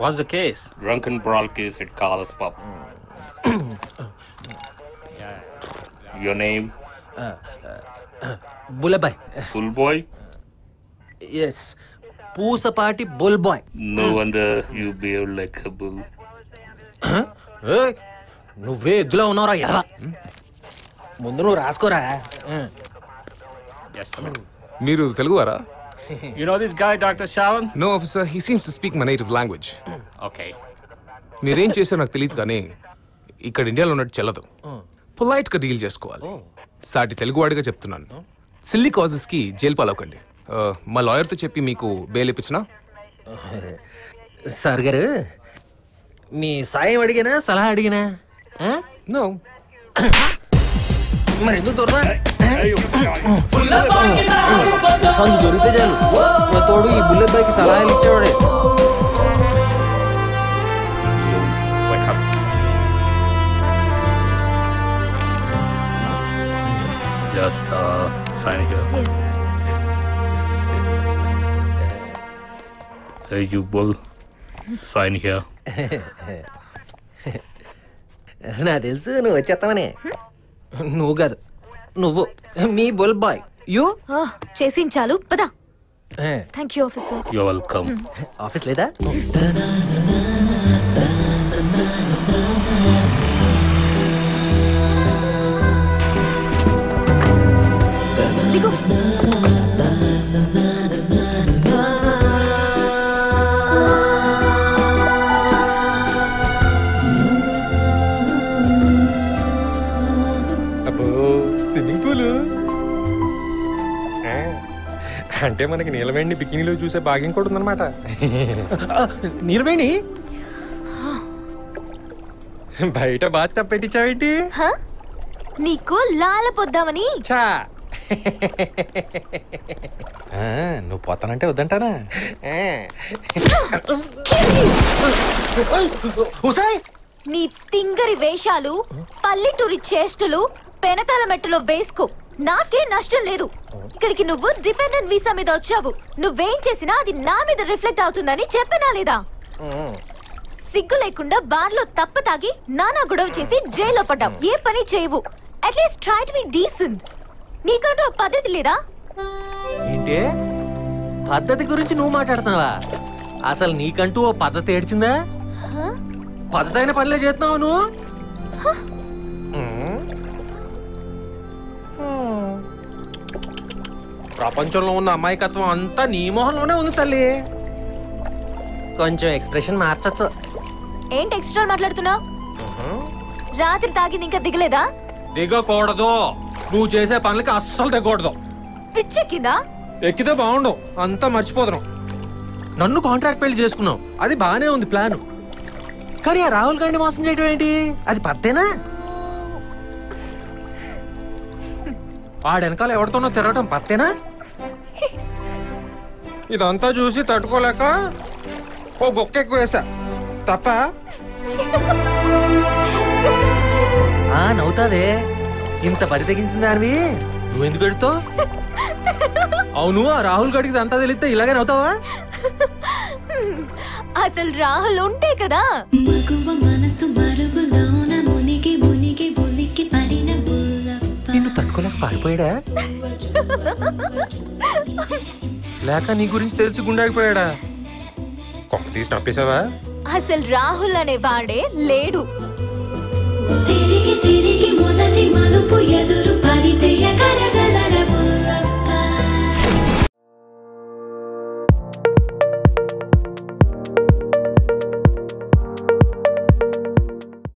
What's the case? Drunken brawl case at Carl's pub. Your name? Bullaboy. Bull boy? Yes. Poosapati bull boy. No wonder you behave like a bull. నువ్వే ఎద్దులో ఉన్నావురా ఎదవా ముందు నువ్వు రాసుకోరా మీరు తెలుగువారా? You know this guy, Dr. Shavan? No, officer. He seems to speak my native language. Okay. మీరేం చేశారో నాకు తెలియదు కానీ ఇక్కడ ఇండియాలో ఉన్నట్టు చెల్లదు. పొలైట్గా డీల్ చేసుకోవాలి. సాటి తెలుగువాడిగా చెప్తున్నాను. సిల్లీ కాజెస్కి జైలు పాలవకండి. మా లాయర్తో చెప్పి మీకు బెయిల్ ఇప్పించినా? సార్ గారు మీ సాయం అడిగినా సలహా అడిగినా నో. మరి ఎందుకు దూరదా దొరికితే చాలు నా తోడు ఈ బుల్లెట్ బాయ్కి సలహాలు ఇచ్చేవాడే. Just sign here. Hey, you bull. Sign here. నా తెలుసు నువ్వు వచ్చేస్తావనే. నువ్వు కాదు నువ్వు మీ బుల్ బాయ్. యూ చేసించాలు పదా. Thank you officer. You're welcome. Office లేదా? దిగు. స్విమ్మింగ్ పూల్ అంటే మనకి నీలవేణి బికినీలో చూసే భాగ్యం కూడా ఉందన్నమాట. నీలవేణి బయట బాత్ టబ్ పెట్టించావేంటి? నీకు లాల పొద్దామని. చా నువ్వు పోతానంటే వద్దంటానా? నీ తింగరి వేషాలు పల్లెటూరి చేష్టలు పెనకాల మెట్టులో వేసుకో. నాకే నష్టం లేదు. ఇక్కడికి నువ్వు డిపెండెంట్ వీసా మీద వచ్చావు. నువ్వేం చేసినా అది నా మీద రిఫ్లెక్ట్ అవుతుందని చెప్పనా లేదా? సిగ్గు లేకుండా బార్లో తప్ప తాగి నానా గొడవ చేసి జైల్లో పడ్డావు. ఏ పని చేయవు. At least try to be decent. నీకంటూ పద్ధతి లేదా? ఏంటి పద్ధతి గురించి నువ్వు మాట్లాడుతున్నావా? అసలు నీకంటూ ఓ పద్ధతి ఏడ్చిందా? పద్ధతి అయిన పనిలే చేస్తున్నావు నువ్వు. ప్రపంచంలో ఉన్న అమాయకత్వం అంతా నీ మొహంలోనే ఉంది తల్లి. కొంచెం ఎక్స్ప్రెషన్ మార్చచ్చు. ఏంటి ఎక్స్ట్రా మాట్లాడుతున్నావు? రాత్రి తాగింది ఇంకా దిగలేదా? దిగకూడదు. నువ్వు చేసే పనులకి అస్సలు దిగకూడదు. పిచ్చెక్కిందా? ఎక్కితే బాగుండవు. అంతా మర్చిపోతున్నావు. నన్ను కాంట్రాక్ట్ పెళ్లి చేసుకున్నావు. అది బాగానే ఉంది ప్లాన్. కానీ ఆ రాహుల్ గాంధీ మోసం చేయడం ఏంటి? అది పత్తేనా? ఆడెనకాల ఎవరితోనో తిరగటం పత్తేనా? ఇదంతా చూసి తట్టుకోలేక ఓ గొక్క ఎక్కువ వేసా తప్ప. నవ్వుతాదే. ఇంత బరి తెగించింది దానివి. నువ్వెందుకు పెడుతావు? అవును ఆ రాహుల్ గడికి అంతా తెలిస్తే ఇలాగే నవ్వుతావా? అసలు రాహుల్ ఉంటే కదా. నిన్ను తట్టుకోలేక పారిపోయాడా? లేక నీ గురించి తెలిసి గుండాగిపోయాడా? కొంప తీసి నప్పేసావా? అసలు రాహుల్ అనే వాడే లేడు.